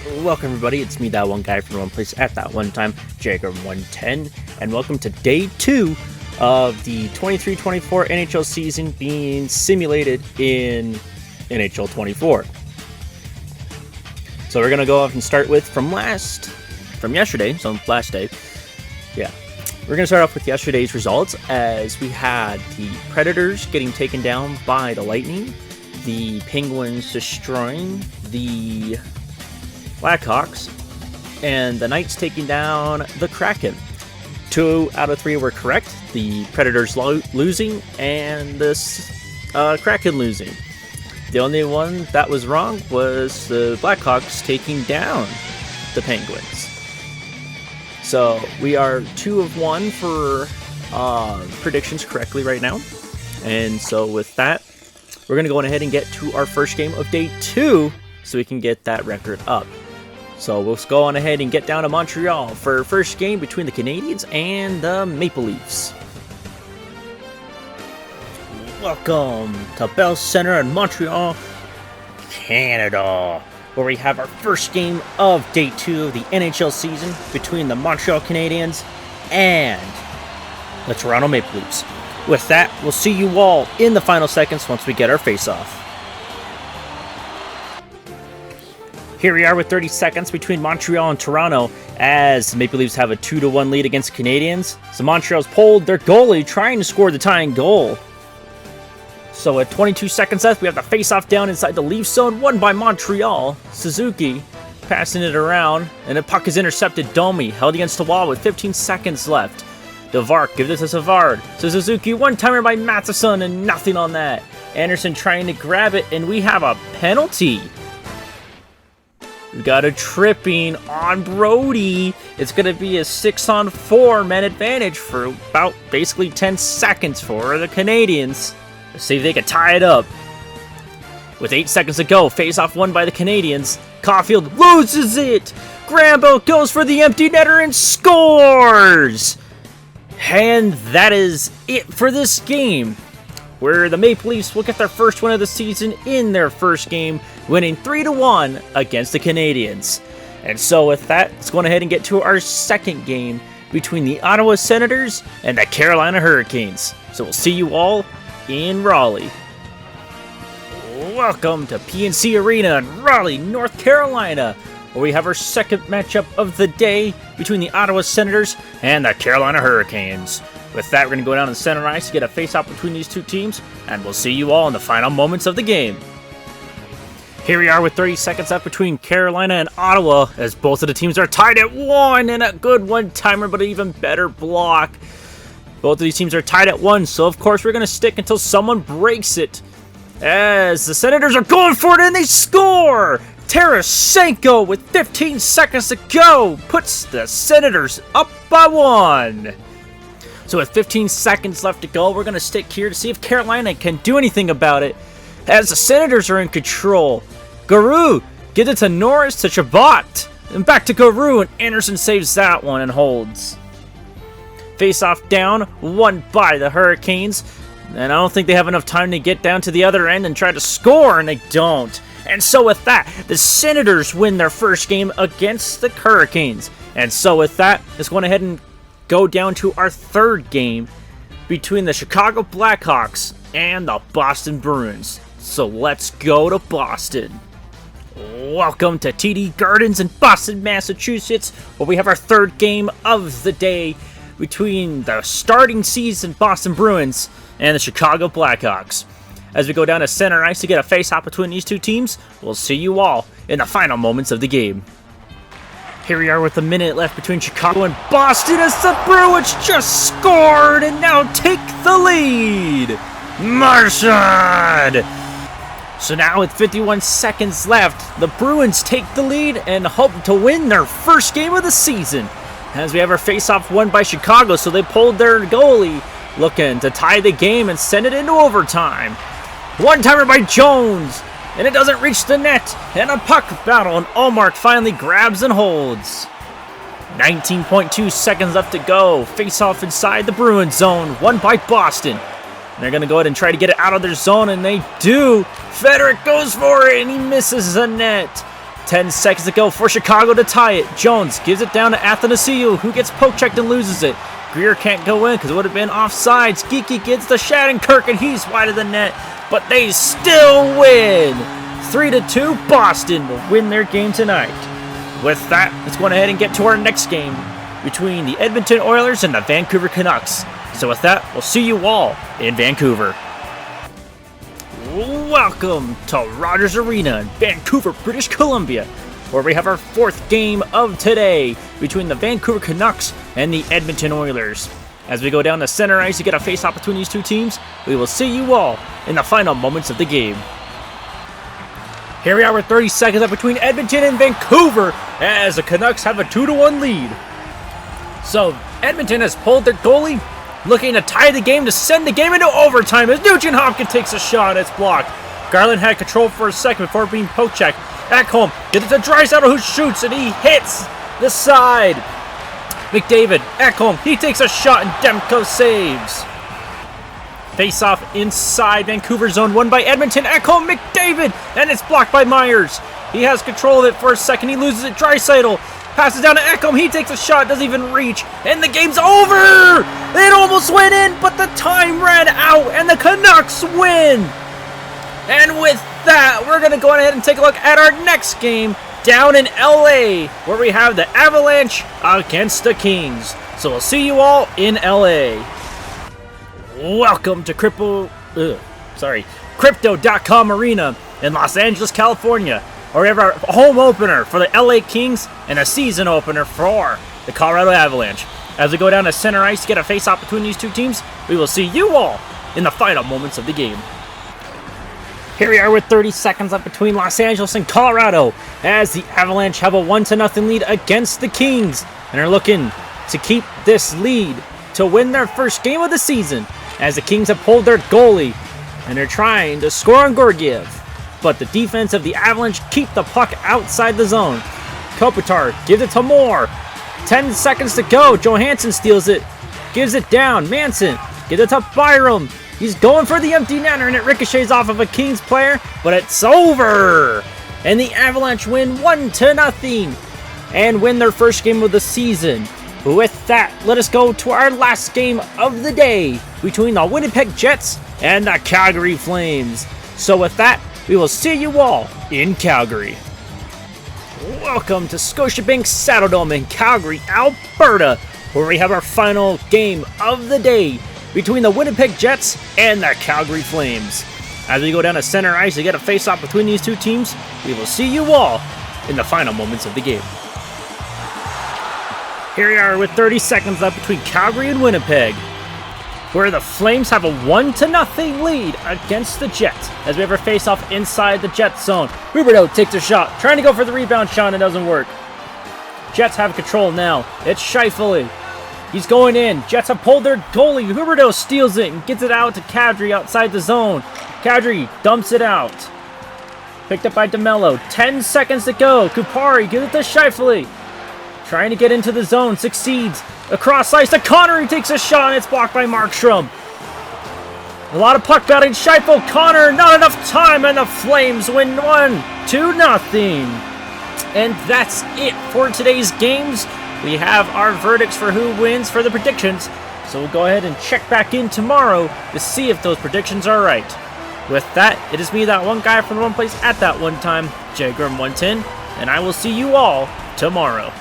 Welcome everybody, it's me, that one guy from one place at that one time, Jagger110, and welcome to day 2 of the 23-24 NHL season being simulated in NHL 24. So we're gonna go off and start with from yesterday, so last day. Yeah, we're gonna start off with yesterday's results as we had the Predators getting taken down by the Lightning, the Penguins destroying the Blackhawks, and the Knights taking down the Kraken. 2 out of 3 were correct. The Predators losing and this Kraken losing. The only one that was wrong was the Blackhawks taking down the Penguins. So we are 2 of 1 for predictions correctly right now. And so with that, we're going to go ahead and get to our first game of day 2 so we can get that record up. So we'll go on ahead and get down to Montreal for our first game between the Canadiens and the Maple Leafs. Welcome to Bell Centre in Montreal, Canada, where we have our first game of day 2 of the NHL season between the Montreal Canadiens and the Toronto Maple Leafs. With that, we'll see you all in the final seconds once we get our face-off. Here we are with 30 seconds between Montreal and Toronto as the Maple Leafs have a 2-1 lead against Canadiens. So Montreal's pulled their goalie trying to score the tying goal. So at 22 seconds left, we have the face-off down inside the Leaf zone, won by Montreal. Suzuki passing it around, and the puck is intercepted. Domi held against the wall with 15 seconds left. Devark gives it to Savard. So Suzuki, one-timer by Matheson, and nothing on that. Anderson trying to grab it, and we have a penalty. We got a tripping on Brody. It's going to be a 6-on-4 man advantage for about basically 10 seconds for the Canadiens. Let's see if they can tie it up. With 8 seconds to go, face-off won by the Canadiens. Caulfield loses it. Grambo goes for the empty netter and scores. And that is it for this game, where the Maple Leafs will get their first win of the season in their first game, winning 3-1 against the Canadiens. And so with that, let's go ahead and get to our second game between the Ottawa Senators and the Carolina Hurricanes. So we'll see you all in Raleigh. Welcome to PNC Arena in Raleigh, North Carolina, where we have our second matchup of the day between the Ottawa Senators and the Carolina Hurricanes. With that, we're going to go down to the center ice to get a face-off between these two teams, and we'll see you all in the final moments of the game. Here we are with 30 seconds left between Carolina and Ottawa, as both of the teams are tied at 1, and a good one-timer, but an even better block. Both of these teams are tied at 1, so of course we're going to stick until someone breaks it. As the Senators are going for it, and they score! Tarasenko, with 15 seconds to go, puts the Senators up by 1. So with 15 seconds left to go, we're going to stick here to see if Carolina can do anything about it, as the Senators are in control. Garou gives it to Norris to Chabot, and back to Garou, and Anderson saves that one and holds. Face-off down, won by the Hurricanes, and I don't think they have enough time to get down to the other end and try to score, and they don't. And so with that, the Senators win their first game against the Hurricanes. And so with that, let's go ahead and go down to our third game between the Chicago Blackhawks and the Boston Bruins. So let's go to Boston. Welcome to TD Gardens in Boston, Massachusetts, where we have our third game of the day between the starting season Boston Bruins and the Chicago Blackhawks. As we go down to center ice to get a face-off between these two teams, we'll see you all in the final moments of the game. Here we are with a minute left between Chicago and Boston as the Bruins just scored and now take the lead. Marchand! So now with 51 seconds left, the Bruins take the lead and hope to win their first game of the season. As we have our face-off won by Chicago, so they pulled their goalie, looking to tie the game and send it into overtime. One-timer by Jones, and it doesn't reach the net, and a puck battle, and Allmark finally grabs and holds. 19.2 seconds left to go. Face-off inside the Bruins zone, won by Boston. They're going to go ahead and try to get it out of their zone, and they do. Federic goes for it, and he misses the net. 10 seconds to go for Chicago to tie it. Jones gives it down to Athanasiou, who gets poke-checked and loses it. Greer can't go in because it would have been offsides. Geeky gets the Shattenkirk, and he's wide of the net. But they still win. 3-2, Boston will win their game tonight. With that, let's go ahead and get to our next game between the Edmonton Oilers and the Vancouver Canucks. So with that, we'll see you all in Vancouver. Welcome to Rogers Arena in Vancouver, British Columbia, where we have our fourth game of today between the Vancouver Canucks and the Edmonton Oilers. As we go down the center ice to get a face-off between these two teams, we will see you all in the final moments of the game. Here we are with 30 seconds up between Edmonton and Vancouver as the Canucks have a 2-1 lead. So Edmonton has pulled their goalie, looking to tie the game to send the game into overtime as Nugent Hopkins takes a shot. It's blocked. Garland had control for a second before being poke-checked. Ekholm gets it to Draisaitl, who shoots, and he hits the side. McDavid, Ekholm, he takes a shot, and Demko saves. Face-off inside Vancouver zone, won by Edmonton. Ekholm, McDavid, and it's blocked by Myers. He has control of it for a second. He loses it. Draisaitl passes down to Ekholm. He takes a shot, doesn't even reach, and the game's over! It almost went in, but the time ran out, and the Canucks win! And with that, we're going to go ahead and take a look at our next game down in LA, where we have the Avalanche against the Kings. So we'll see you all in LA. Welcome to Crypto.com Arena in Los Angeles, California, where we have our home opener for the LA Kings and a season opener for the Colorado Avalanche. As we go down to center ice to get a face-off between these two teams, we will see you all in the final moments of the game. Here we are with 30 seconds up between Los Angeles and Colorado as the Avalanche have a 1-0 lead against the Kings and are looking to keep this lead to win their first game of the season, as the Kings have pulled their goalie and they're trying to score on Georgiev. But the defense of the Avalanche keep the puck outside the zone. Kopitar gives it to Moore. 10 seconds to go. Johansson steals it. Gives it down. Manson gives it to Byram. He's going for the empty netter, and it ricochets off of a Kings player, but it's over! And the Avalanche win 1-0 and win their first game of the season. With that, let us go to our last game of the day between the Winnipeg Jets and the Calgary Flames. So with that, we will see you all in Calgary. Welcome to Scotiabank Saddledome in Calgary, Alberta, where we have our final game of the day between the Winnipeg Jets and the Calgary Flames. As we go down to center ice to get a face-off between these two teams, we will see you all in the final moments of the game. Here we are with 30 seconds left between Calgary and Winnipeg, where the Flames have a 1-0 lead against the Jets as we have our face-off inside the Jets zone. Huberdeau takes a shot, trying to go for the rebound shot, and it doesn't work. Jets have control now. It's Scheifele. He's going in. Jets have pulled their goalie. Huberdeau steals it and gets it out to Kadri outside the zone. Kadri dumps it out. Picked up by DeMello. 10 seconds to go. Kupari gives it to Scheifele. Trying to get into the zone. Succeeds. Across ice to Connor. He takes a shot and it's blocked by Markstrom. A lot of puck batting. Scheifele, Connor. Not enough time, and the Flames win 1-0. And that's it for today's games. We have our verdicts for who wins for the predictions, so we'll go ahead and check back in tomorrow to see if those predictions are right. With that, it is me, that one guy from the one place at that one time, Jagrim110, and I will see you all tomorrow.